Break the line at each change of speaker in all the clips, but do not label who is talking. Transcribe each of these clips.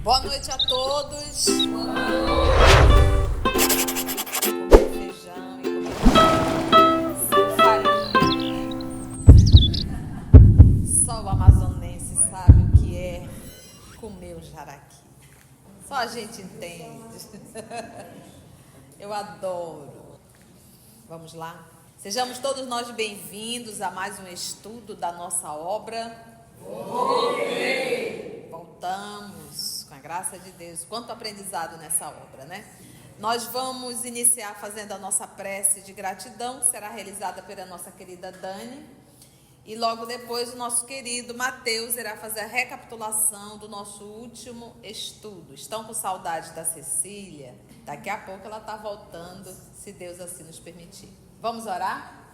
Boa noite a todos. Boa noite. Comer feijão e comer farinha. Só o amazonense sabe o que é comer o jaraqui. Só a gente entende. Eu adoro. Vamos lá? Sejamos todos nós bem-vindos a mais um estudo da nossa obra. Voltamos, com a graça de Deus. Quanto aprendizado nessa obra, né? Nós vamos iniciar fazendo a nossa prece de gratidão, que será realizada pela nossa querida Dani. E logo depois o nosso querido Mateus irá fazer a recapitulação do nosso último estudo. Estão com saudade da Cecília? Daqui a pouco ela está voltando, se Deus assim nos permitir. Vamos orar?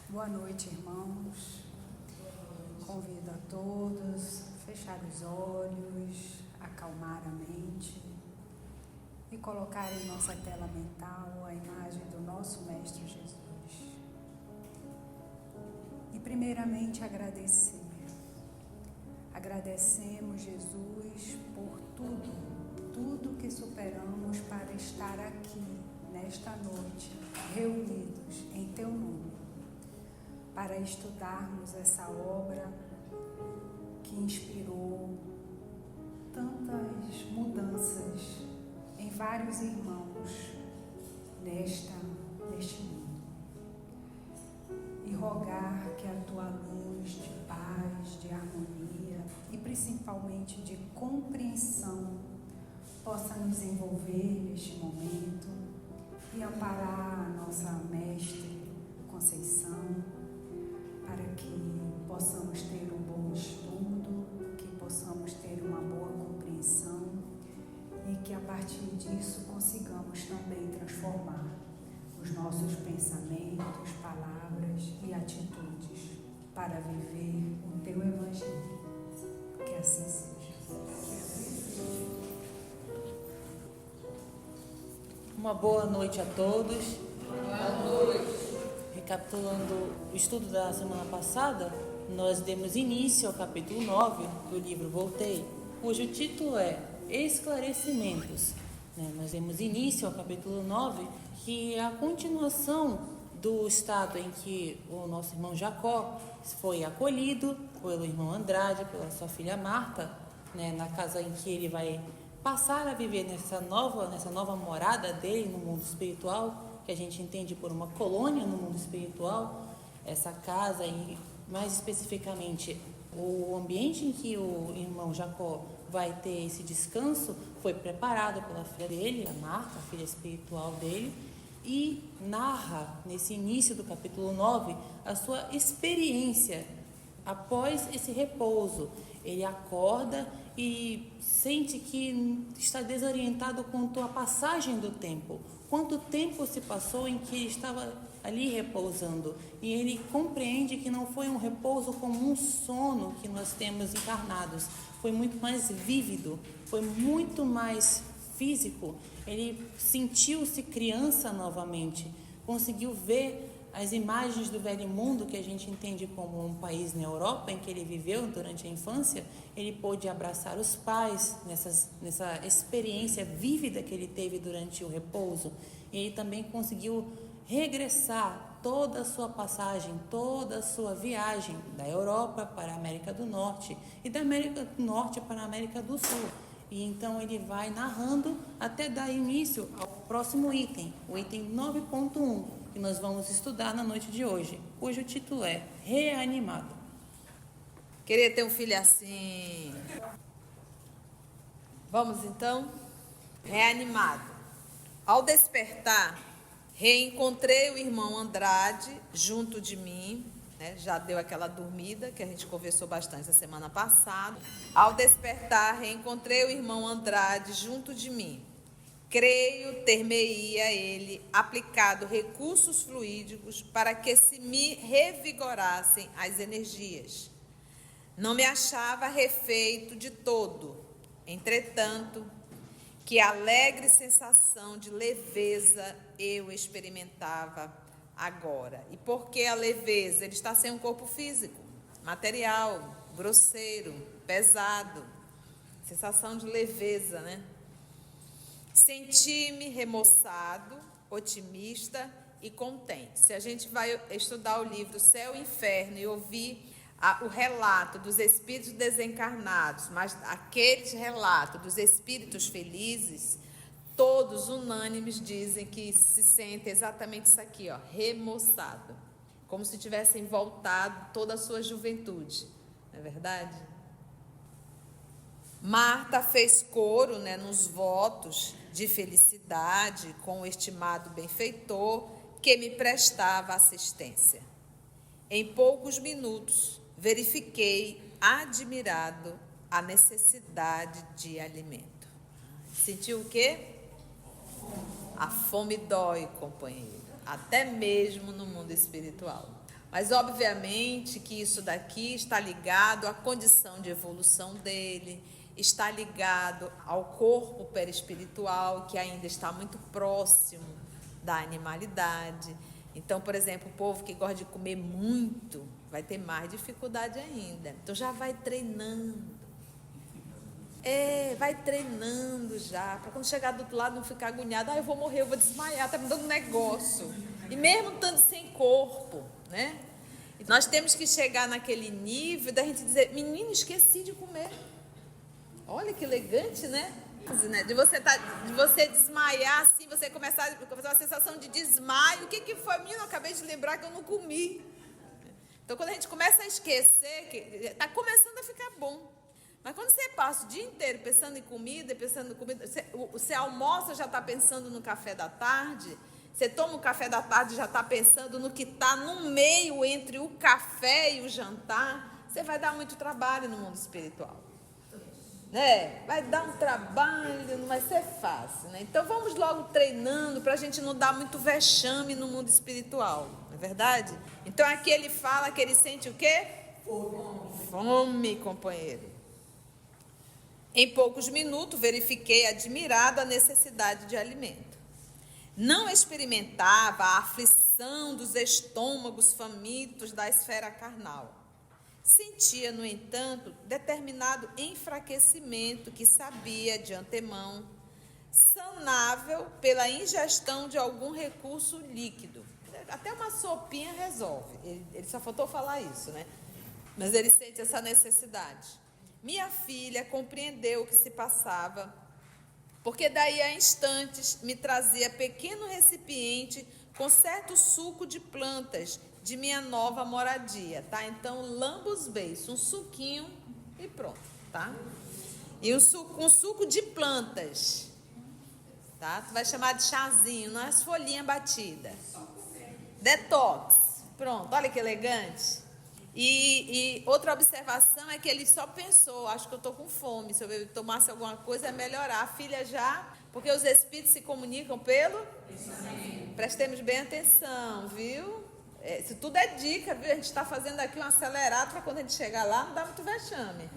Boa noite, irmãos. Convido a todos a fechar os olhos, acalmar a mente e colocar em nossa tela mental a imagem do nosso Mestre Jesus. E primeiramente agradecer. Agradecemos, Jesus, por tudo que superamos para estar aqui, nesta noite, reunidos em Teu nome, para estudarmos essa obra que inspirou tantas mudanças em vários irmãos neste mundo. E rogar que a Tua luz de paz, de harmonia e principalmente de compreensão possa nos envolver neste momento e amparar a nossa mestre Conceição, para que possamos ter um bom estudo, que possamos ter uma boa compreensão e que a partir disso consigamos também transformar os nossos pensamentos, palavras e atitudes para viver o Teu Evangelho. Que assim seja.
Uma boa noite a todos. Boa noite. Recapitulando o estudo da semana passada, nós demos início ao capítulo 9 do livro Voltei, cujo título é Esclarecimentos. Nós demos início ao capítulo 9, que é a continuação do estado em que o nosso irmão Jacó foi acolhido pelo irmão Andrade, pela sua filha Marta, na casa em que ele vai passar a viver nessa nova morada dele no mundo espiritual, que a gente entende por uma colônia no mundo espiritual. Essa casa, e mais especificamente o ambiente em que o irmão Jacó vai ter esse descanso, foi preparado pela filha dele, a Marta, a filha espiritual dele, e narra, nesse início do capítulo 9, a sua experiência após esse repouso. Ele acorda e sente que está desorientado quanto à passagem do tempo. Quanto tempo se passou em que ele estava ali repousando? E ele compreende que não foi um repouso como um sono que nós temos encarnados. Foi muito mais vívido, foi muito mais físico. Ele sentiu-se criança novamente, conseguiu ver as imagens do velho mundo, que a gente entende como um país na Europa, em que ele viveu durante a infância. Ele pôde abraçar os pais nessa experiência vívida que ele teve durante o repouso. E ele também conseguiu regressar toda a sua passagem, toda a sua viagem da Europa para a América do Norte e da América do Norte para a América do Sul. E então ele vai narrando até dar início ao próximo item, o item 9.1, que nós vamos estudar na noite de hoje, cujo título é Reanimado.
Queria ter um filho assim. Vamos então? Reanimado. Ao despertar, reencontrei o irmão Andrade junto de mim, já deu aquela dormida que a gente conversou bastante a semana passada. Ao despertar, reencontrei o irmão Andrade junto de mim. Creio ter-me-ia ele aplicado recursos fluídicos para que se me revigorassem as energias. Não me achava refeito de todo, entretanto, que alegre sensação de leveza eu experimentava agora. E por que a leveza? Ele está sem um corpo físico. material, grosseiro, pesado, sensação de leveza, né? Senti-me remoçado, otimista e contente. Se a gente vai estudar o livro Céu e Inferno e ouvir o relato dos espíritos desencarnados, mas aqueles relatos dos espíritos felizes, todos unânimes dizem que se sentem exatamente isso aqui, ó, remoçado, como se tivessem voltado toda a sua juventude, não é verdade? Marta fez coro, né, nos votos de felicidade com o estimado benfeitor que me prestava assistência. Em poucos minutos, verifiquei, admirado, a necessidade de alimento. Sentiu o quê? A fome dói, companheiro, até mesmo no mundo espiritual. Mas, obviamente, que isso daqui está ligado à condição de evolução dele, está ligado ao corpo perispiritual, que ainda está muito próximo da animalidade. Então, por exemplo, o povo que gosta de comer muito vai ter mais dificuldade ainda. Então, já vai treinando. Vai treinando já, para quando chegar do outro lado não ficar agoniado. Eu vou morrer, eu vou desmaiar, está me dando negócio. E mesmo estando sem corpo, né? Nós temos que chegar naquele nível da gente dizer, menino, esqueci de comer. Olha que elegante, né? De você desmaiar assim, você começar a fazer uma sensação de desmaio. O que foi? Menino, eu acabei de lembrar que eu não comi. Então, quando a gente começa a esquecer, que está começando a ficar bom. Mas quando você passa o dia inteiro pensando em comida, você almoça, já está pensando no café da tarde, você toma o café da tarde, já está pensando no que está no meio entre o café e o jantar, você vai dar muito trabalho no mundo espiritual. Vai dar um trabalho, não vai ser fácil, né? Então vamos logo treinando para a gente não dar muito vexame no mundo espiritual, não é verdade? Então aqui ele fala que ele sente o quê? Fome, companheiro. Em poucos minutos verifiquei admirado a necessidade de alimento. Não experimentava a aflição dos estômagos famintos da esfera carnal. Sentia, no entanto, determinado enfraquecimento que sabia de antemão, sanável pela ingestão de algum recurso líquido. Até uma sopinha resolve. Ele só faltou falar isso, né? Mas ele sente essa necessidade. Minha filha compreendeu o que se passava, porque daí a instantes me trazia pequeno recipiente com certo suco de plantas de minha nova moradia, tá? Então, lamba os beiços, um suquinho e pronto, tá? E um suco de plantas, tá? Tu vai chamar de chazinho, não é as folhinhas batidas. Detox, pronto, olha que elegante. E outra observação é que ele só pensou, acho que eu estou com fome, se eu tomasse alguma coisa é melhorar. A filha já, porque os espíritos se comunicam pelo? Prestemos bem atenção, viu? Isso tudo é dica, viu? A gente está fazendo aqui um acelerado para quando a gente chegar lá não dá muito vexame.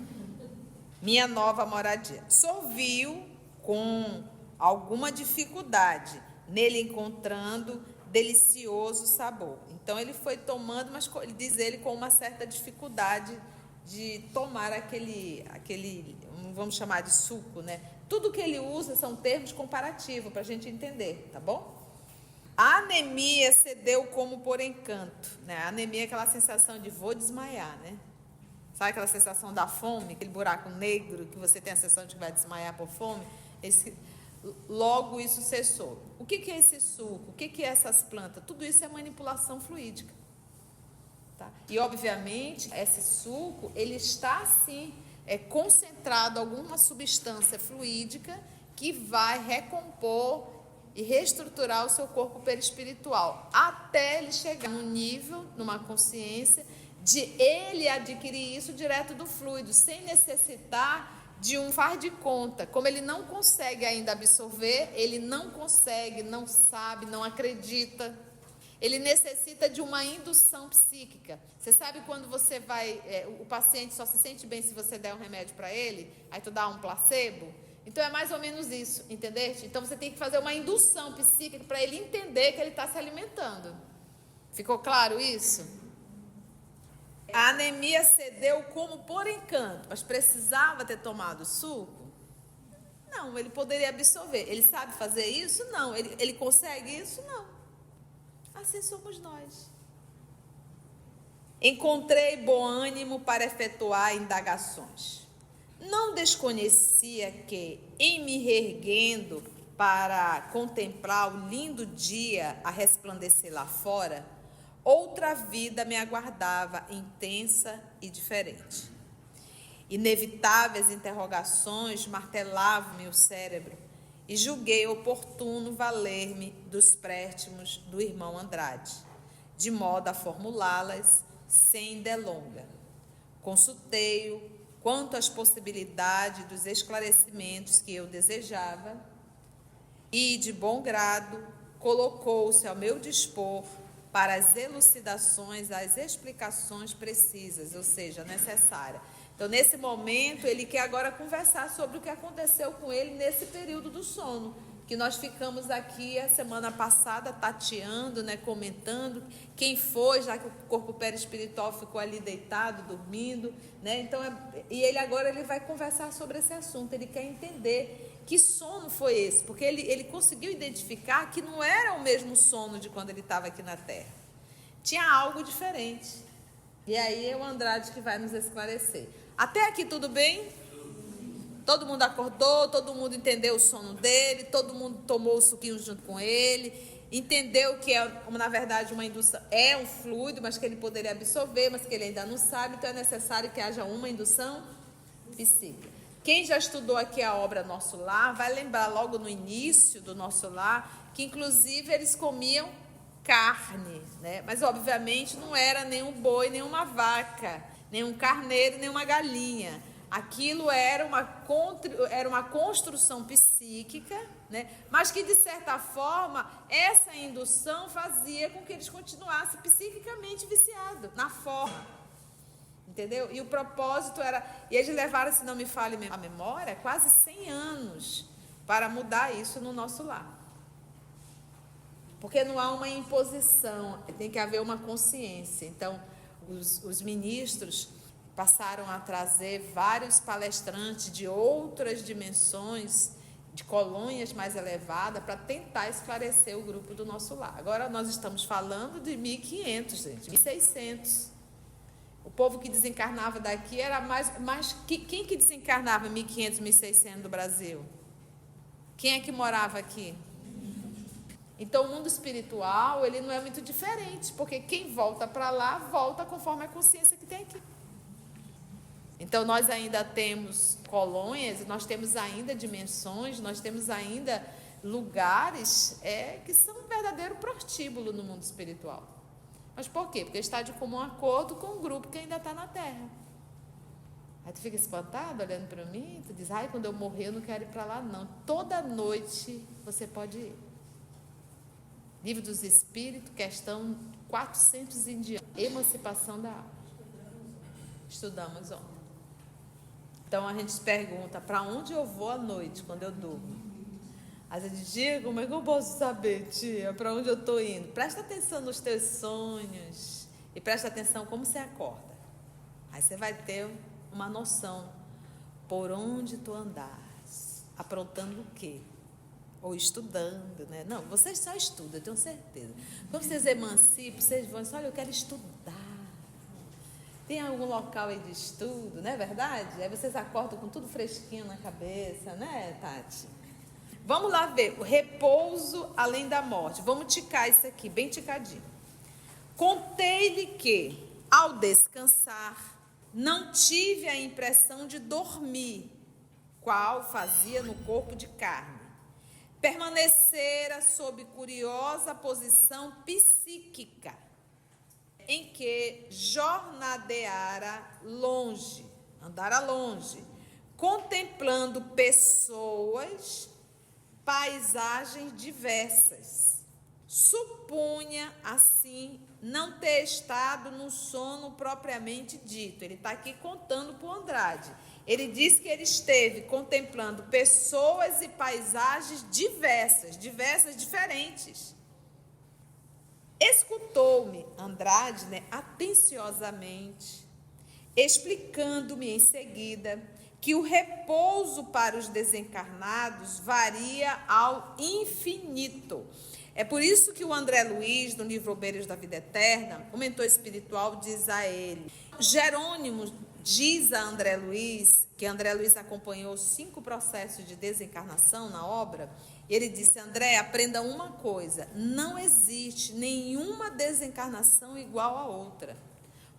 Minha nova moradia. Sorviu com alguma dificuldade, nele encontrando delicioso sabor. Então ele foi tomando, mas diz ele com uma certa dificuldade de tomar aquele, vamos chamar de suco, né? Tudo que ele usa são termos comparativos para a gente entender, tá bom? A anemia cedeu como por encanto, né? A anemia é aquela sensação de vou desmaiar, né? Sabe aquela sensação da fome, aquele buraco negro que você tem a sensação de que vai desmaiar por fome? Logo isso cessou. O que é esse suco? O que é essas plantas? Tudo isso é manipulação fluídica. Tá? E, obviamente, esse suco, ele está, sim, concentrado em alguma substância fluídica que vai recompor e reestruturar o seu corpo perispiritual, até ele chegar num nível, numa consciência, de ele adquirir isso direto do fluido, sem necessitar de um faz de conta. Como ele não consegue ainda absorver, ele não consegue, não sabe, não acredita. Ele necessita de uma indução psíquica. Você sabe quando você vai, o paciente só se sente bem se você der um remédio para ele, aí tu dá um placebo? Então é mais ou menos isso, entendeste? Então você tem que fazer uma indução psíquica para ele entender que ele está se alimentando. Ficou claro isso? A anemia cedeu como por encanto, mas precisava ter tomado suco? Não, ele poderia absorver. Ele sabe fazer isso? Não. Ele consegue isso? Não. Assim somos nós. Encontrei bom ânimo para efetuar indagações. Não desconhecia que, em me reerguendo para contemplar o lindo dia a resplandecer lá fora, outra vida me aguardava, intensa e diferente. Inevitáveis interrogações martelavam-me o cérebro e julguei oportuno valer-me dos préstimos do irmão Andrade, de modo a formulá-las sem delonga. Consultei-o quanto às possibilidades dos esclarecimentos que eu desejava e, de bom grado, colocou-se ao meu dispor para as elucidações, as explicações precisas, ou seja, necessárias. Então, nesse momento, ele quer agora conversar sobre o que aconteceu com ele nesse período do sono, que nós ficamos aqui a semana passada tateando, né, comentando quem foi, já que o corpo perispiritual ficou ali deitado, dormindo, né? Então, e ele agora ele vai conversar sobre esse assunto, ele quer entender que sono foi esse, porque ele conseguiu identificar que não era o mesmo sono de quando ele estava aqui na Terra. Tinha algo diferente. E aí é o Andrade que vai nos esclarecer. Até aqui tudo bem? Todo mundo acordou, todo mundo entendeu o sono dele, todo mundo tomou o suquinho junto com ele, entendeu que na verdade uma indução é um fluido, mas que ele poderia absorver, mas que ele ainda não sabe, então é necessário que haja uma indução psíquica. Quem já estudou aqui a obra Nosso Lar, vai lembrar logo no início do Nosso Lar, que inclusive eles comiam carne, né? Mas obviamente não era nem um boi, nem uma vaca, nem um carneiro, nem uma galinha. Aquilo era uma construção psíquica, né? Mas que, de certa forma, essa indução fazia com que eles continuassem psiquicamente viciados na forma. Entendeu? E o propósito era... E eles levaram, se não me falha a memória, quase 100 anos para mudar isso no Nosso Lar. Porque não há uma imposição, tem que haver uma consciência. Então, os ministros passaram a trazer vários palestrantes de outras dimensões, de colônias mais elevadas, para tentar esclarecer o grupo do Nosso Lar. Agora nós estamos falando de 1500, gente, 1600. O povo que desencarnava daqui era mais quem que desencarnava em 1500, 1600 do Brasil? Quem é que morava aqui? Então, o mundo espiritual, ele não é muito diferente, porque quem volta para lá, volta conforme a consciência que tem aqui. Então, nós ainda temos colônias, nós temos ainda dimensões, nós temos ainda lugares que são um verdadeiro prostíbulo no mundo espiritual. Mas por quê? Porque está de comum acordo com um grupo que ainda está na Terra. Aí tu fica espantado olhando para mim, tu diz, quando eu morrer eu não quero ir para lá não. Toda noite você pode ir. Livro dos Espíritos, questão 400 em diante, emancipação da alma. Estudamos ontem. Então a gente se pergunta, para onde eu vou à noite, quando eu durmo? Às vezes digo, como é que eu posso saber, tia, para onde eu estou indo? Presta atenção nos teus sonhos e presta atenção como você acorda. Aí você vai ter uma noção por onde tu andas, aprontando o quê? Ou estudando, né? Não, vocês só estudam, eu tenho certeza. Quando vocês emancipam, vocês vão dizer, olha, eu quero estudar. Tem algum local aí de estudo, não é verdade? Aí vocês acordam com tudo fresquinho na cabeça, né, Tati? Vamos lá ver, o repouso além da morte. Vamos ticar isso aqui, bem ticadinho. Contei-lhe que, ao descansar, não tive a impressão de dormir, qual fazia no corpo de carne. Permanecera sob curiosa posição psíquica, em que jornadeara longe, andara longe, contemplando pessoas, paisagens diversas. Supunha, assim, não ter estado no sono propriamente dito. Ele está aqui contando para o Andrade. Ele diz que ele esteve contemplando pessoas e paisagens diversas, diferentes. Escutou-me, Andrade, atenciosamente, explicando-me em seguida que o repouso para os desencarnados varia ao infinito. É por isso que o André Luiz, no livro Obreiros da Vida Eterna, o mentor espiritual diz a ele. Jerônimo diz a André Luiz, que André Luiz acompanhou 5 processos de desencarnação na obra, e ele disse: André, aprenda uma coisa, não existe nenhuma desencarnação igual a outra.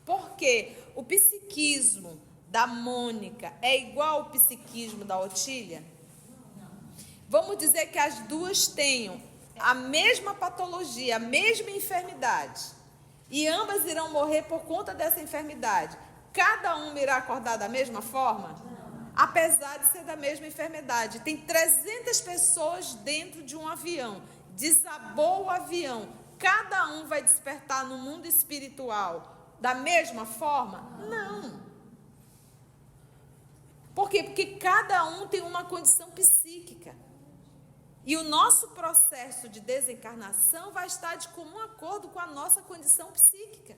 Porque o psiquismo da Mônica é igual ao psiquismo da Otília? Vamos dizer que as duas tenham a mesma patologia, a mesma enfermidade, e ambas irão morrer por conta dessa enfermidade. Cada uma irá acordar da mesma forma? Apesar de ser da mesma enfermidade. Tem 300 pessoas dentro de um avião. Desabou o avião. Cada um vai despertar no mundo espiritual da mesma forma? Não. Por quê? Porque cada um tem uma condição psíquica. E o nosso processo de desencarnação vai estar de comum acordo com a nossa condição psíquica.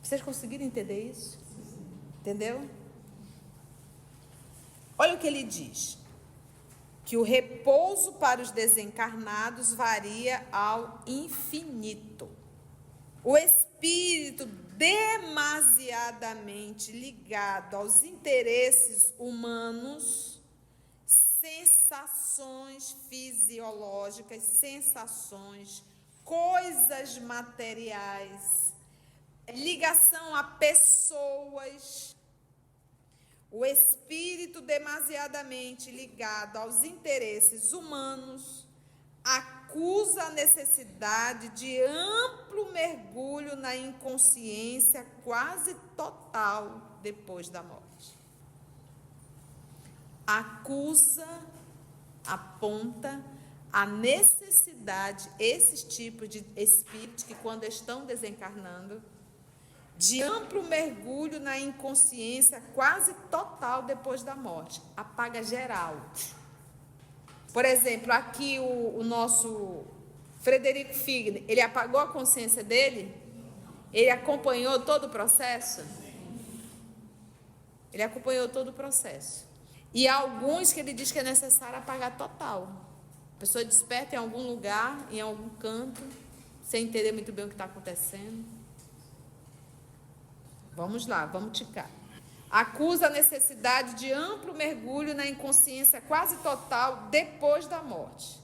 Vocês conseguiram entender isso? Entendeu? Olha o que ele diz. Que o repouso para os desencarnados varia ao infinito. O espírito demasiadamente ligado aos interesses humanos, sensações fisiológicas, sensações, coisas materiais, ligação a pessoas. O espírito demasiadamente ligado aos interesses humanos acusa a necessidade de amplo mergulho na inconsciência quase total depois da morte. Acusa, aponta a necessidade, esses tipos de espíritos que quando estão desencarnando, de amplo mergulho na inconsciência quase total depois da morte. Apaga geral. Por exemplo, aqui o nosso Frederico Figner, ele apagou a consciência dele? Ele acompanhou todo o processo? Ele acompanhou todo o processo. E há alguns que ele diz que é necessário apagar total. A pessoa desperta em algum lugar, em algum canto, sem entender muito bem o que está acontecendo. Vamos lá, vamos ticar. Acusa a necessidade de amplo mergulho na inconsciência quase total depois da morte.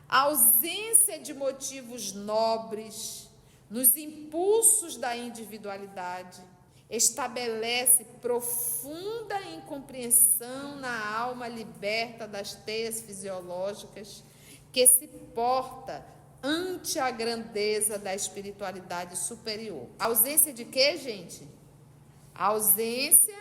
A ausência de motivos nobres nos impulsos da individualidade estabelece profunda incompreensão na alma liberta das teias fisiológicas que se porta ante a grandeza da espiritualidade superior. A ausência de quê, gente? A ausência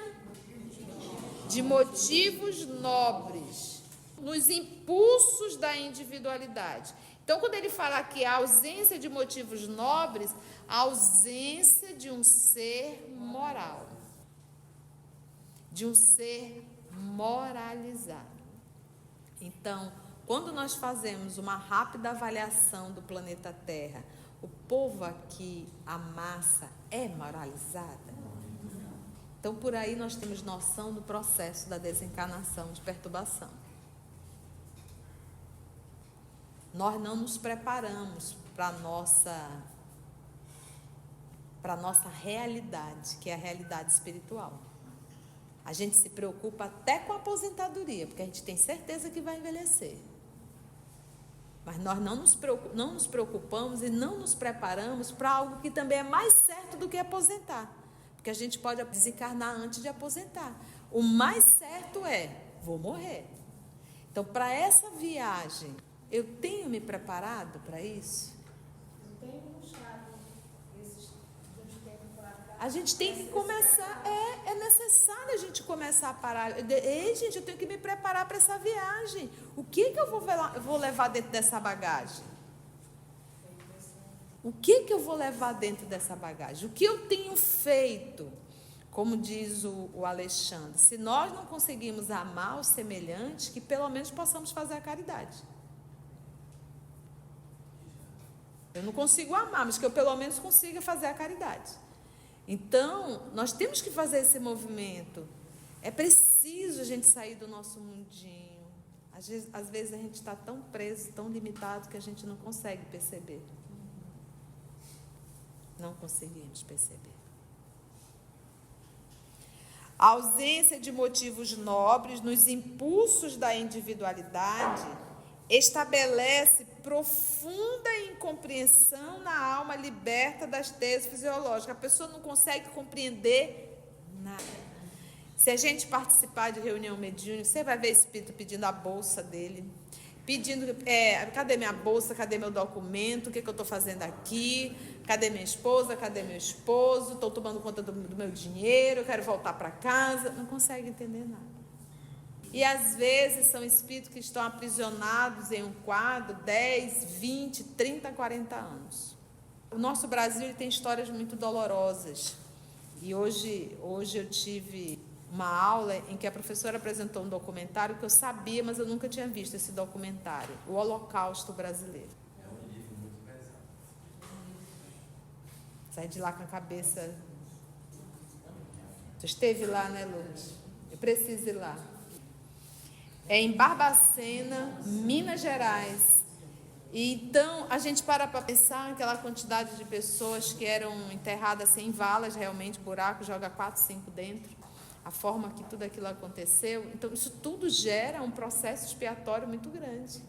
de motivos nobres nos impulsos da individualidade. Então, quando ele fala aqui a ausência de motivos nobres, a ausência de um ser moral, de um ser moralizado. Então, quando nós fazemos uma rápida avaliação do planeta Terra, o povo aqui, a massa, é moralizada? Então, por aí nós temos noção do processo da desencarnação, de perturbação. Nós não nos preparamos para a nossa realidade, que é a realidade espiritual. A gente se preocupa até com a aposentadoria, porque a gente tem certeza que vai envelhecer. Mas nós não nos preocupamos e não nos preparamos para algo que também é mais certo do que aposentar. Porque a gente pode desencarnar antes de aposentar. O mais certo é, vou morrer. Então, para essa viagem, eu tenho me preparado para isso?
Eu tenho buscado esses tempos para cá.
A gente tem que começar, é necessário a gente começar a parar. Ei, gente, eu tenho que me preparar para essa viagem. O que eu vou levar dentro dessa bagagem? O que eu vou levar dentro dessa bagagem? O que eu tenho feito? Como diz o Alexandre, se nós não conseguimos amar os semelhantes, que pelo menos possamos fazer a caridade. Eu não consigo amar, mas que eu pelo menos consiga fazer a caridade. Então, nós temos que fazer esse movimento. É preciso a gente sair do nosso mundinho. Às vezes a gente está tão preso, tão limitado, que a gente não consegue perceber. Não conseguimos perceber. A ausência de motivos nobres nos impulsos da individualidade estabelece profunda incompreensão na alma liberta das teses fisiológicas. A pessoa não consegue compreender nada. Se a gente participar de reunião mediúnica, você vai ver espírito pedindo a bolsa dele, pedindo, cadê minha bolsa, cadê meu documento, o que eu estou fazendo aqui, cadê minha esposa, cadê meu esposo, estou tomando conta do meu dinheiro, eu quero voltar para casa. Não consegue entender nada. E às vezes são espíritos que estão aprisionados em um quadro 10, 20, 30, 40 anos. O nosso Brasil ele tem histórias muito dolorosas. E hoje eu tive uma aula em que a professora apresentou um documentário que eu sabia, mas eu nunca tinha visto esse documentário, o Holocausto Brasileiro.
É um livro muito pesado.
Sai de lá com a cabeça. Você esteve lá, né, Lourdes? Eu preciso ir lá. É em Barbacena, Minas Gerais. E então, a gente para pensar aquela quantidade de pessoas que eram enterradas sem valas, realmente, buraco, joga 4, 5 dentro. A forma que tudo aquilo aconteceu. Então, isso tudo gera um processo expiatório muito grande.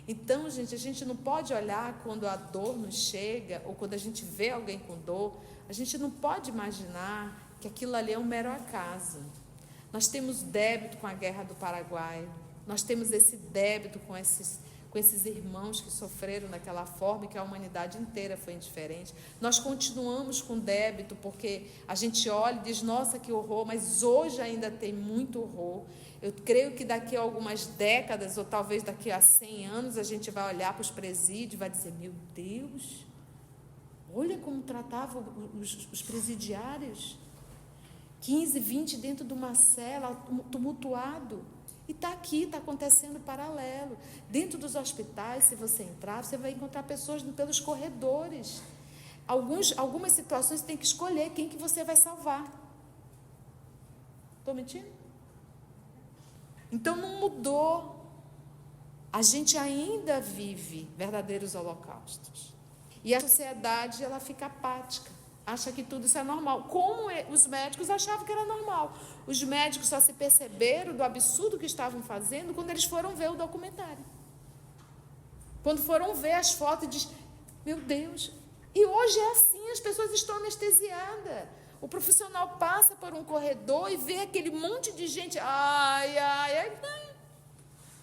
Então, gente, a gente não pode olhar quando a dor nos chega, ou quando a gente vê alguém com dor, a gente não pode imaginar que aquilo ali é um mero acaso. Nós temos débito com a Guerra do Paraguai, nós temos esse débito com esses irmãos que sofreram daquela forma e que a humanidade inteira foi indiferente. Nós continuamos com débito porque a gente olha e diz, nossa, que horror, mas hoje ainda tem muito horror. Eu creio que daqui a algumas décadas, ou talvez daqui a 100 anos, a gente vai olhar para os presídios e vai dizer, meu Deus, olha como tratavam os presidiários. 15, 20 dentro de uma cela, tumultuado. E está aqui, está acontecendo paralelo. Dentro dos hospitais, se você entrar, você vai encontrar pessoas pelos corredores. Algumas situações você tem que escolher quem que você vai salvar. Estou mentindo? Então não mudou. A gente ainda vive verdadeiros holocaustos. E a sociedade ela fica apática. Acha que tudo isso é normal. Como os médicos achavam que era normal. Os médicos só se perceberam do absurdo que estavam fazendo quando eles foram ver o documentário. Quando foram ver as fotos e diz, meu Deus. E hoje é assim, as pessoas estão anestesiadas. O profissional passa por um corredor e vê aquele monte de gente. Ai.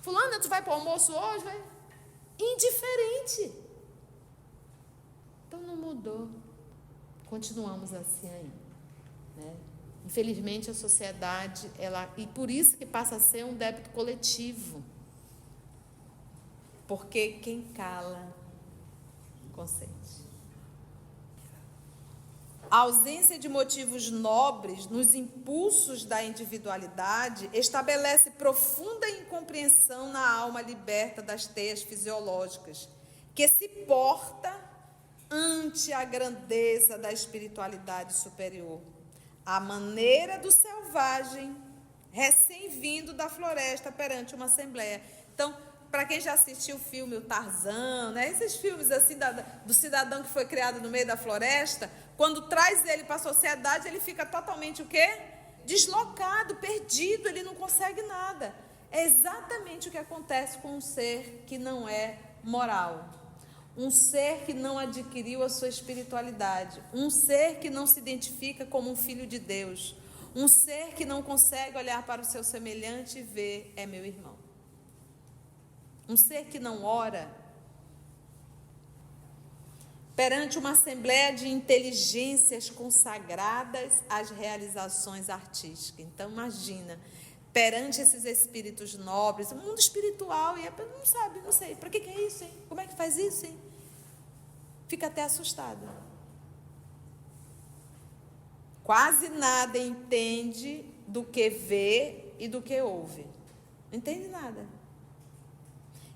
Fulana, tu vai para o almoço hoje? Vai. Indiferente. Então não mudou. Continuamos assim ainda, né? Infelizmente a sociedade, e por isso que passa a ser um débito coletivo, porque quem cala consente. A ausência de motivos nobres nos impulsos da individualidade estabelece profunda incompreensão na alma liberta das teias fisiológicas, que se porta ante a grandeza da espiritualidade superior, à maneira do selvagem recém-vindo da floresta perante uma assembleia. Então, para quem já assistiu o filme O Tarzan, né, esses filmes assim do cidadão que foi criado no meio da floresta, quando traz ele para a sociedade, ele fica totalmente o quê? Deslocado, perdido, ele não consegue nada. É exatamente o que acontece com um ser que não é moral. Um ser que não adquiriu a sua espiritualidade, um ser que não se identifica como um filho de Deus, um ser que não consegue olhar para o seu semelhante e ver, é meu irmão. Um ser que não ora perante uma assembleia de inteligências consagradas às realizações artísticas. Então, imagina, perante esses espíritos nobres, o mundo espiritual, e não sabe, não sei, para que é isso, hein? Como é que faz isso, hein? Fica até assustada. Quase nada entende do que vê e do que ouve. Não entende nada.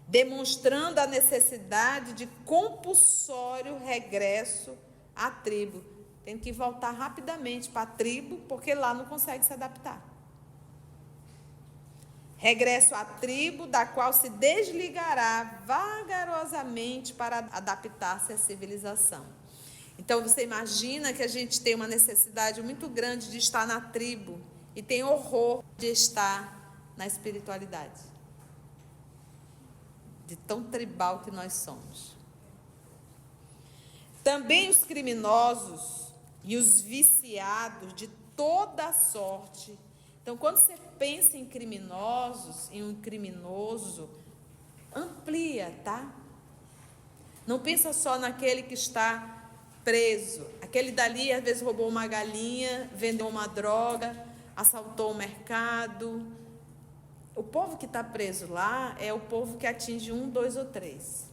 demonstrando a necessidade de compulsório regresso à tribo. Tem que voltar rapidamente para a tribo, porque lá não consegue se adaptar. Regresso à tribo, da qual se desligará vagarosamente para adaptar-se à civilização. Então, você imagina que a gente tem uma necessidade muito grande de estar na tribo e tem horror de estar na espiritualidade. De tão tribal que nós somos. Também os criminosos e os viciados de toda sorte. Então, quando você pensa em criminosos, em um criminoso, amplia, tá? Não pensa só naquele que está preso. Aquele dali, às vezes, roubou uma galinha, vendeu uma droga, assaltou o mercado. O povo que está preso lá é o povo que atinge 1, 2 ou 3.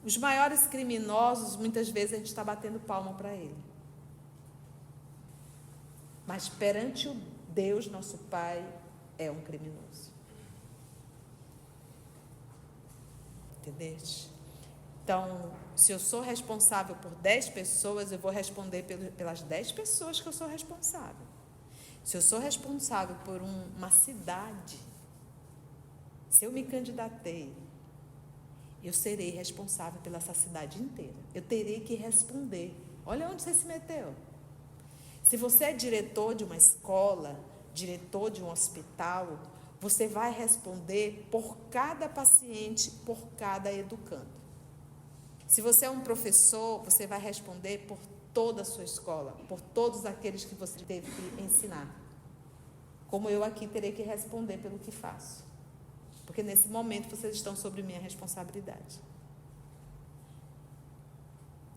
Os maiores criminosos, muitas vezes, a gente está batendo palma para ele. Mas perante o Deus, nosso Pai, é um criminoso. Entendeste? Então, se eu sou responsável por 10 pessoas, eu vou responder pelas 10 pessoas que eu sou responsável. Se eu sou responsável por uma cidade, se eu me candidatei, eu serei responsável pela essa cidade inteira. Eu terei que responder. Olha onde você se meteu. Se você é diretor de uma escola, diretor de um hospital, você vai responder por cada paciente, por cada educando. Se você é um professor, você vai responder por toda a sua escola, por todos aqueles que você teve que ensinar. Como eu aqui terei que responder pelo que faço. Porque nesse momento vocês estão sob minha responsabilidade.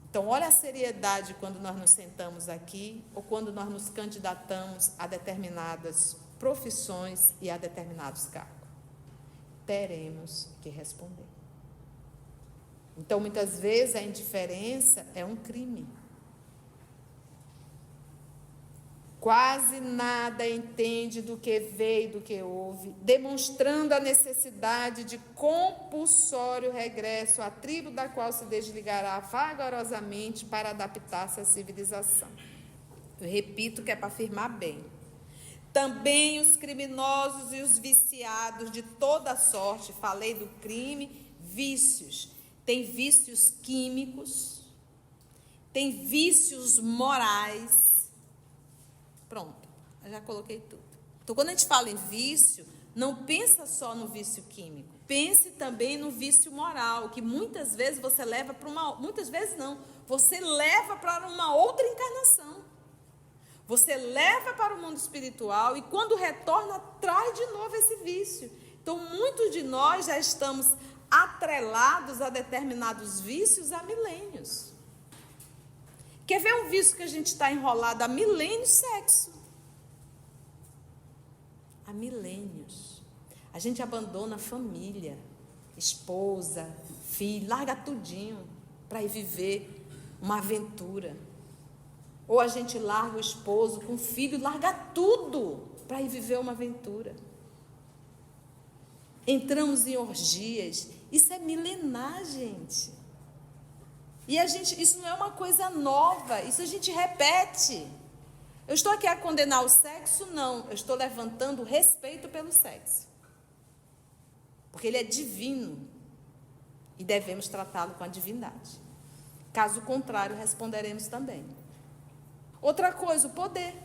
Então, olha a seriedade quando nós nos sentamos aqui ou quando nós nos candidatamos a determinadas profissões e a determinados cargos. Teremos que responder. Então, muitas vezes, a indiferença é um crime. Quase nada entende do que vê e do que ouve, demonstrando a necessidade de compulsório regresso à tribo da qual se desligará vagarosamente para adaptar-se à civilização. Eu repito que é para afirmar bem. Também os criminosos e os viciados de toda sorte, falei do crime, vícios. Tem vícios químicos, tem vícios morais. Pronto, eu já coloquei tudo. Então, quando a gente fala em vício, não pensa só no vício químico. Pense também no vício moral, que muitas vezes você leva para uma... Muitas vezes não. Você leva para uma outra encarnação. Você leva para o mundo espiritual e quando retorna, traz de novo esse vício. Então, muitos de nós já estamos atrelados a determinados vícios há milênios. Quer ver um vício que a gente está enrolado há milênios? Sexo. Há milênios. A gente abandona a família, esposa, filho, larga tudinho para ir viver uma aventura. Ou a gente larga o esposo com o filho, larga tudo para ir viver uma aventura. Entramos em orgias. Isso é milenar, gente. E isso não é uma coisa nova, isso a gente repete. Eu estou aqui a condenar o sexo? Não, eu estou levantando o respeito pelo sexo. Porque ele é divino e devemos tratá-lo com a divindade. Caso contrário, responderemos também. Outra coisa, o poder.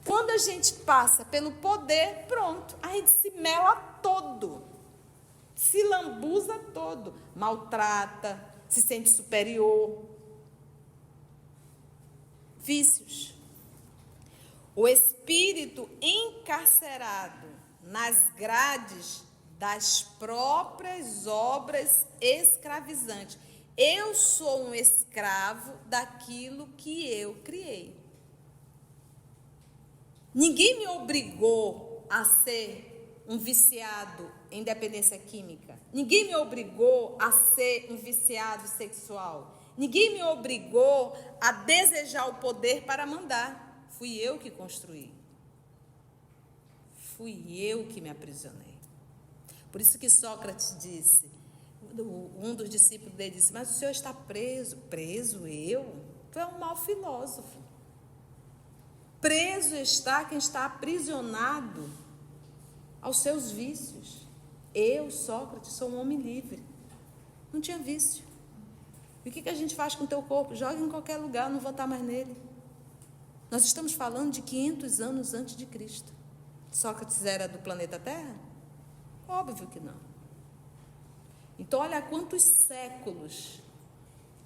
Quando a gente passa pelo poder, pronto, a gente se mela todo. Se lambuza todo, maltrata, se sente superior. Vícios. O espírito encarcerado nas grades das próprias obras escravizantes. Eu sou um escravo daquilo que eu criei. Ninguém me obrigou a ser um viciado em dependência química. Ninguém me obrigou a ser um viciado sexual. Ninguém me obrigou a desejar o poder para mandar. Fui eu que construí. Fui eu que me aprisionei. Por isso que Sócrates disse, um dos discípulos dele disse, mas o senhor está preso. Preso eu? Tu é um mau filósofo. Preso está quem está aprisionado aos seus vícios. Eu, Sócrates, sou um homem livre. Não tinha vício. E o que a gente faz com o teu corpo? Joga em qualquer lugar, não vou estar mais nele. Nós estamos falando de 500 anos antes de Cristo. Sócrates era do planeta Terra? Óbvio que não. Então, olha quantos séculos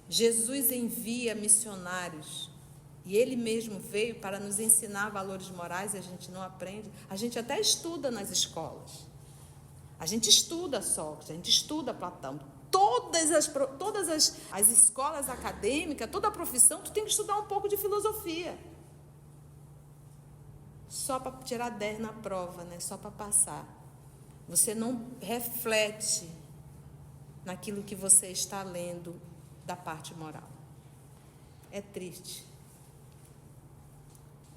Jesus envia missionários. E ele mesmo veio para nos ensinar valores morais e a gente não aprende. A gente até estuda nas escolas. A gente estuda Sócrates, a gente estuda Platão. Todas as escolas acadêmicas, toda a profissão, tu tem que estudar um pouco de filosofia. Só para tirar 10 na prova, né? Só para passar. Você não reflete naquilo que você está lendo da parte moral. É triste.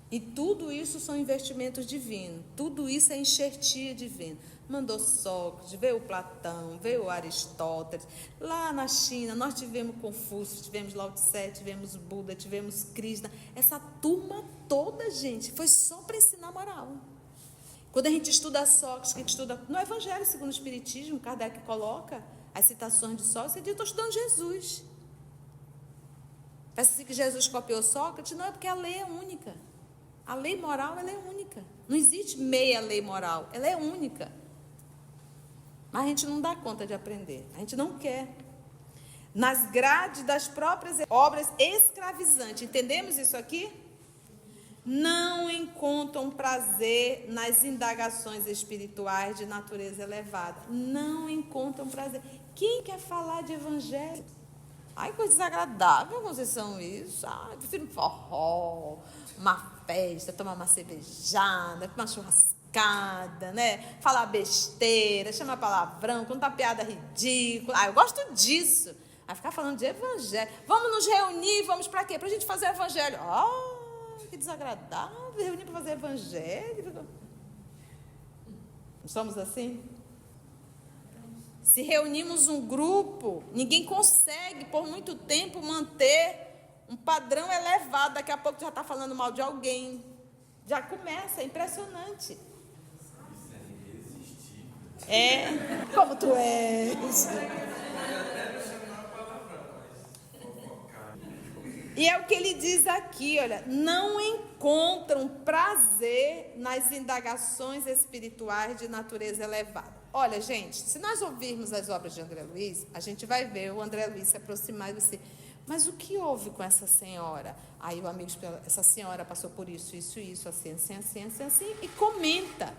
E tudo isso são investimentos divinos. Tudo isso é enxertia divina. Mandou Sócrates, veio Platão, veio Aristóteles. Lá na China, nós tivemos Confúcio, tivemos Lao Tse, tivemos Buda, tivemos Krishna. Essa turma toda, gente, foi só para ensinar moral. Quando a gente estuda Sócrates, que a gente estuda no Evangelho segundo o Espiritismo, Kardec coloca as citações de Sócrates, você diz, eu estou estudando Jesus. Parece assim que Jesus copiou Sócrates? Não, é porque a lei é única. A lei moral, ela é única. Não existe meia lei moral, ela é única. Mas a gente não dá conta de aprender, a gente não quer. Nas grades das próprias obras escravizantes, entendemos isso aqui? Não encontram prazer nas indagações espirituais de natureza elevada. Não encontram prazer. Quem quer falar de evangelho? Ai, coisa desagradável, vocês são isso. Ai, eu prefiro um forró, uma festa, tomar uma cervejada, uma churrascada, né? Falar besteira, chamar palavrão, contar piada ridícula. Ah, eu gosto disso. Aí ficar falando de evangelho. Vamos nos reunir, vamos para quê? Para a gente fazer evangelho. Que desagradável, reunir para fazer evangelho. Não somos assim? Se reunimos um grupo, ninguém consegue por muito tempo manter um padrão elevado. Daqui a pouco já está falando mal de alguém. Já começa, é impressionante. É, como tu és. E é o que ele diz aqui, olha, não encontram prazer nas indagações espirituais de natureza elevada. Olha, gente, se nós ouvirmos as obras de André Luiz, a gente vai ver o André Luiz se aproximar e dizer, mas o que houve com essa senhora? Aí o amigo explica, essa senhora passou por isso, assim, e comenta.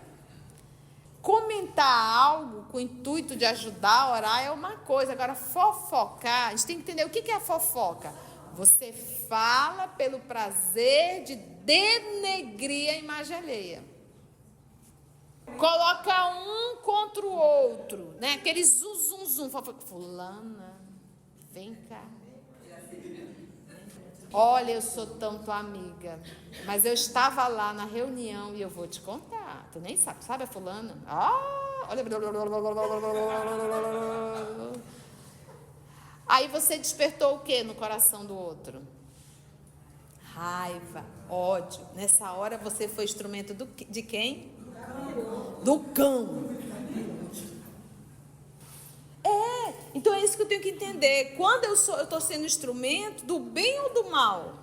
Comentar algo com o intuito de ajudar a orar é uma coisa, agora fofocar, a gente tem que entender o que é fofoca. Você fala pelo prazer de denegrir a imagem alheia. Coloca um contra o outro, né? Aquele zum. Fulana, vem cá. Olha, eu sou tão tua amiga, mas eu estava lá na reunião e eu vou te contar. Tu nem sabe a fulana? Olha. Aí você despertou o que no coração do outro? Raiva, ódio. Nessa hora você foi instrumento de quem? Do cão. Então é isso que eu tenho que entender. Quando eu estou sendo instrumento do bem ou do mal?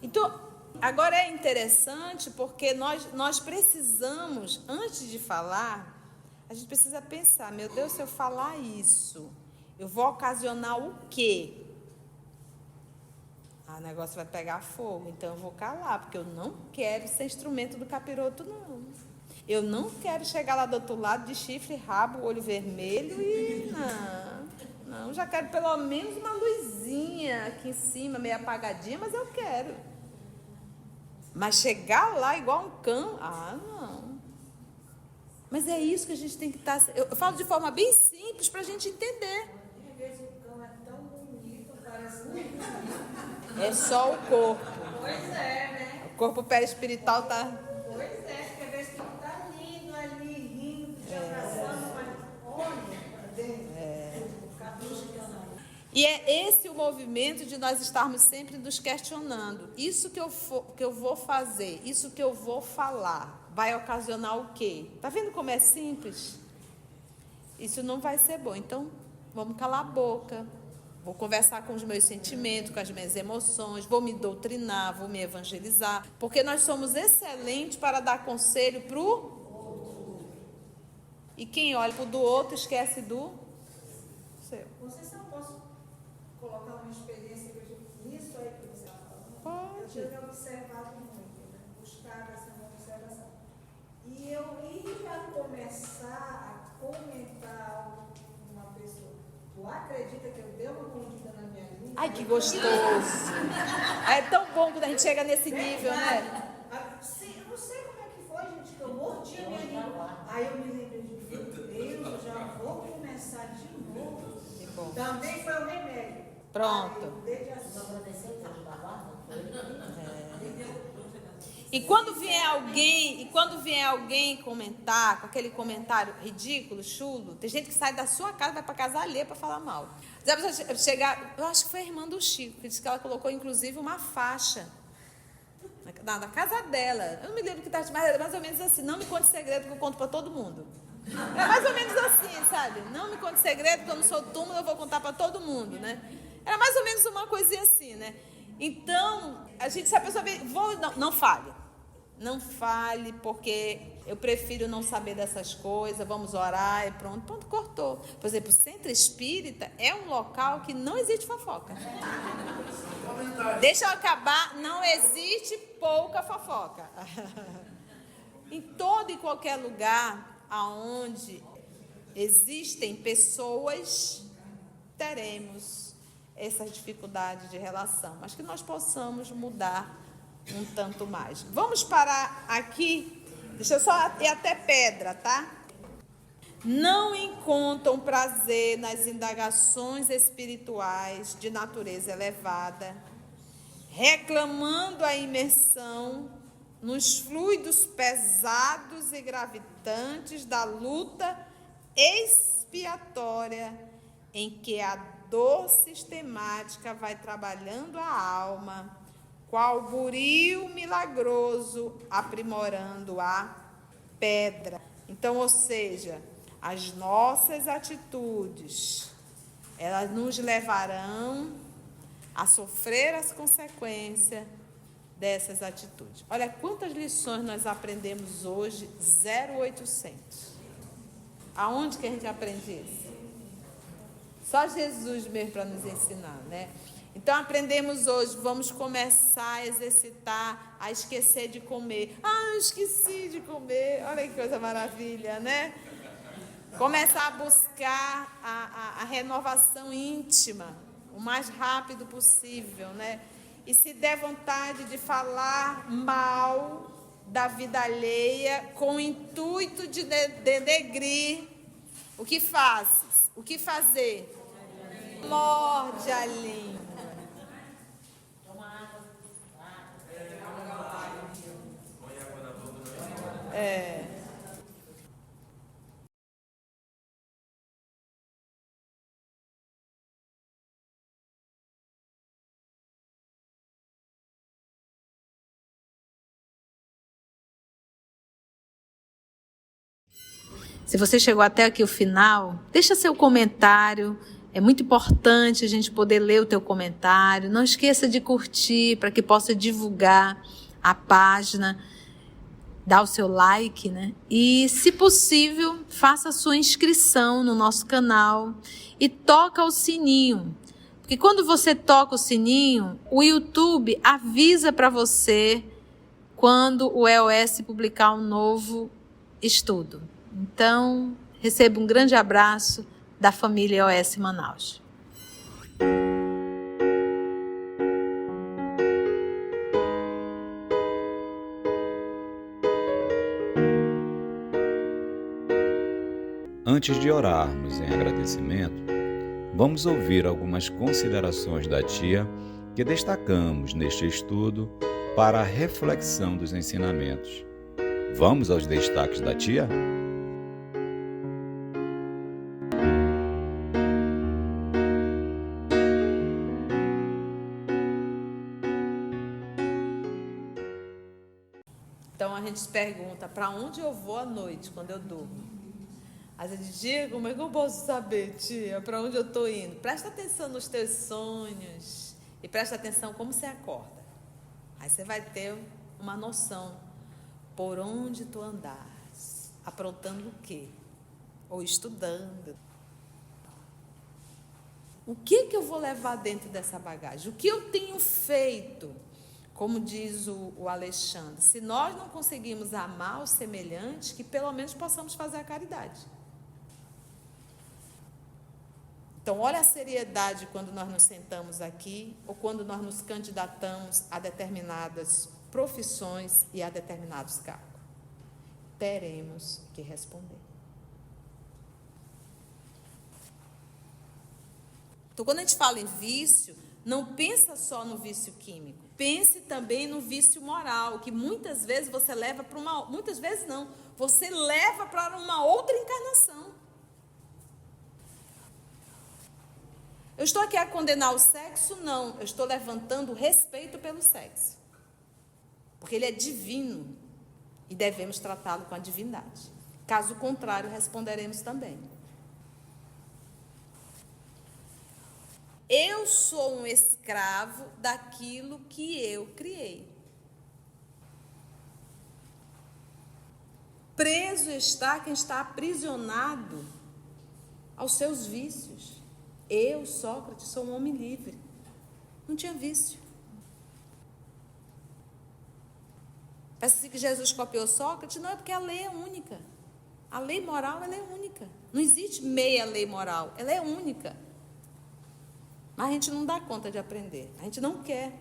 Então, agora é interessante porque nós precisamos, antes de falar, a gente precisa pensar, meu Deus, se eu falar isso, eu vou ocasionar o quê? O negócio vai pegar fogo, então eu vou calar, porque eu não quero ser instrumento do capiroto, não. Eu não quero chegar lá do outro lado de chifre, rabo, olho vermelho e não, já quero pelo menos uma luzinha aqui em cima, meio apagadinha, mas eu quero. Mas chegar lá igual um cão, não. Mas é isso que a gente tem que estar... Eu falo de forma bem simples para a gente entender.
Às vezes o cão é tão bonito, parece muito.
É só o corpo.
Pois é, né?
O corpo perispiritual está...
Pois é, porque às vezes tu tá lindo ali, rindo, te abraçando,
E é esse o movimento de nós estarmos sempre nos questionando. Isso que eu vou fazer, isso que eu vou falar, vai ocasionar o quê? Está vendo como é simples? Isso não vai ser bom. Então, vamos calar a boca. Vou conversar com os meus sentimentos, com as minhas emoções, vou me doutrinar, vou me evangelizar. Porque nós somos excelentes para dar conselho para o outro. E quem olha para o do outro esquece do seu.
Vocês não posso colocar uma experiência que eu tive nisso aí que você está falando?
Pode.
Eu tenho observado muito, né? Buscado essa observação. E eu ia começar a comentar algo com uma pessoa. Tu acredita que eu dei uma mordida na minha língua?
Ai, que gostoso. É tão bom quando a gente chega nesse nível, né?
Eu não sei como é que foi, gente, que eu mordi a minha língua. Aí eu me lembrei de Deus, eu já vou começar de novo.
Que bom.
Também foi o remédio.
Pronto.
Desde assim.
E quando vier alguém comentar com aquele comentário ridículo, chulo, tem gente que sai da sua casa e vai para casa alheia para falar mal. Já precisa chegar, eu acho que foi a irmã do Chico, que disse que ela colocou inclusive uma faixa na casa dela. Eu não me lembro que estava mais ou menos assim, não me conte segredo que eu conto para todo mundo. É mais ou menos assim, sabe? Não me conte segredo que eu não sou túmulo, eu vou contar para todo mundo, né? Era mais ou menos uma coisinha assim, né? Então, se a pessoa vê, não fale. Não fale, porque eu prefiro não saber dessas coisas, vamos orar e pronto, cortou. Por exemplo, o centro espírita é um local que não existe fofoca. Deixa eu acabar, não existe pouca fofoca. Em todo e qualquer lugar aonde existem pessoas, teremos essas dificuldades de relação, mas que nós possamos mudar um tanto mais. Vamos parar aqui. Deixa eu só ir até pedra, tá? Não encontram prazer nas indagações espirituais de natureza elevada, reclamando a imersão nos fluidos pesados e gravitantes da luta expiatória em que a dor sistemática vai trabalhando a alma, qual buril milagroso, aprimorando a pedra. Então, ou seja, as nossas atitudes, elas nos levarão a sofrer as consequências dessas atitudes. Olha quantas lições nós aprendemos hoje, 0800. Aonde que a gente aprende isso? Só Jesus mesmo para nos ensinar, né? Então, aprendemos hoje, vamos começar a exercitar, a esquecer de comer. Eu esqueci de comer. Olha que coisa maravilha, né? Começar a buscar a renovação íntima, o mais rápido possível, né? E se der vontade de falar mal da vida alheia, com o intuito de denegrir, o que fazes? O que fazer? Morde a língua. Se você chegou até aqui o final, deixa seu comentário. É muito importante a gente poder ler o teu comentário. Não esqueça de curtir para que possa divulgar a página. Dá o seu like, né? E, se possível, faça a sua inscrição no nosso canal e toca o sininho. Porque quando você toca o sininho, o YouTube avisa para você quando o EOS publicar um novo estudo. Então, receba um grande abraço da família EOS Manaus.
Antes de orarmos em agradecimento, vamos ouvir algumas considerações da tia que destacamos neste estudo para a reflexão dos ensinamentos. Vamos aos destaques da tia?
Então a gente se pergunta, para onde eu vou à noite, quando eu durmo? Às vezes, Diego, como é que eu posso saber, tia, para onde eu estou indo? Presta atenção nos teus sonhos e presta atenção como você acorda. Aí você vai ter uma noção por onde tu andas, aprontando o quê? Ou estudando. O que eu vou levar dentro dessa bagagem? O que eu tenho feito? Como diz o Alexandre, se nós não conseguimos amar os semelhantes, que pelo menos possamos fazer a caridade. Então, olha a seriedade quando nós nos sentamos aqui ou quando nós nos candidatamos a determinadas profissões e a determinados cargos. Teremos que responder. Então, quando a gente fala em vício, não pensa só no vício químico. Pense também no vício moral, que muitas vezes você leva para uma... Muitas vezes não. Você leva para uma outra encarnação. Eu estou aqui a condenar o sexo? Não. Eu estou levantando o respeito pelo sexo. Porque ele é divino e devemos tratá-lo com a divindade. Caso contrário, responderemos também. Eu sou um escravo daquilo que eu criei. Preso está quem está aprisionado aos seus vícios. Eu, Sócrates, sou um homem livre. Não tinha vício. Parece que Jesus copiou Sócrates? Não, é porque a lei é única. A lei moral, ela é única. Não existe meia lei moral, ela é única. Mas a gente não dá conta de aprender. A gente não quer.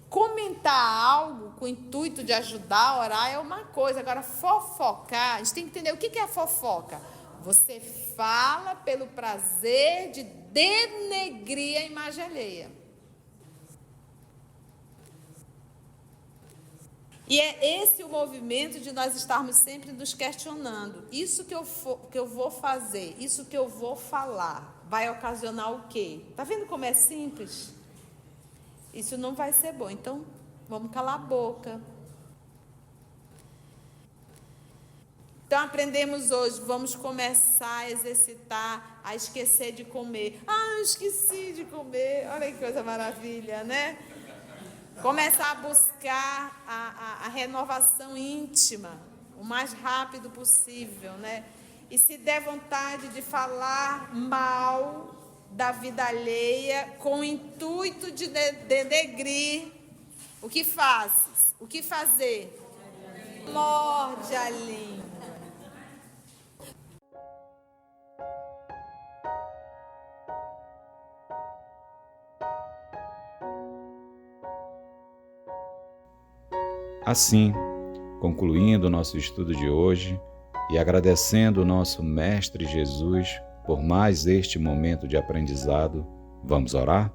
Comentar algo com o intuito de ajudar a orar é uma coisa. Agora, fofocar, a gente tem que entender o que é a fofoca. Você fala pelo prazer de denegrir a imagem alheia. E é esse o movimento de nós estarmos sempre nos questionando. Isso que eu vou fazer, isso que eu vou falar, vai ocasionar o quê? Está vendo como é simples? Isso não vai ser bom. Então, vamos calar a boca. Então, aprendemos hoje, vamos começar a exercitar, a esquecer de comer. Ah, esqueci de comer. Olha que coisa maravilha, né? Começar a buscar a renovação íntima, o mais rápido possível, né? E se der vontade de falar mal da vida alheia, com o intuito de denegrir, o que fazes? O que fazer? Morde a língua.
Assim, concluindo o nosso estudo de hoje e agradecendo o nosso Mestre Jesus por mais este momento de aprendizado, vamos orar?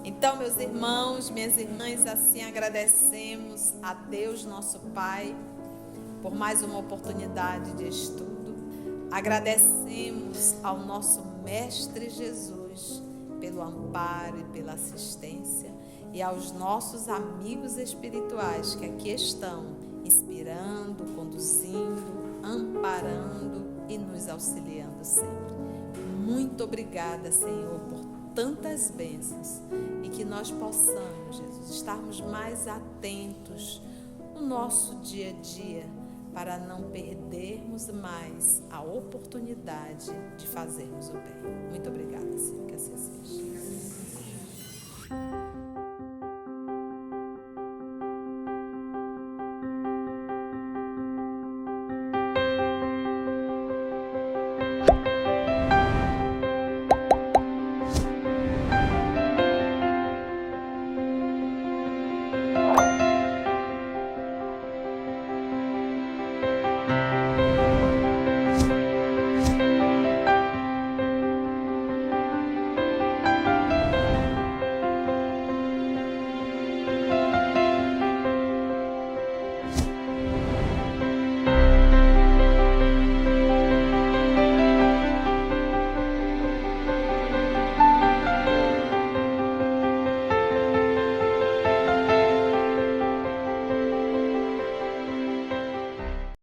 Então, meus irmãos, minhas irmãs, assim agradecemos a Deus, nosso Pai, por mais uma oportunidade de estudo. Agradecemos ao nosso Mestre Jesus pelo amparo e pela assistência e aos nossos amigos espirituais que aqui estão, inspirando, conduzindo, amparando e nos auxiliando sempre. Muito obrigada, Senhor, por tantas bênçãos e que nós possamos, Jesus, estarmos mais atentos no nosso dia a dia para não perdermos mais a oportunidade de fazermos o bem. Muito obrigada, Senhor, que assim seja.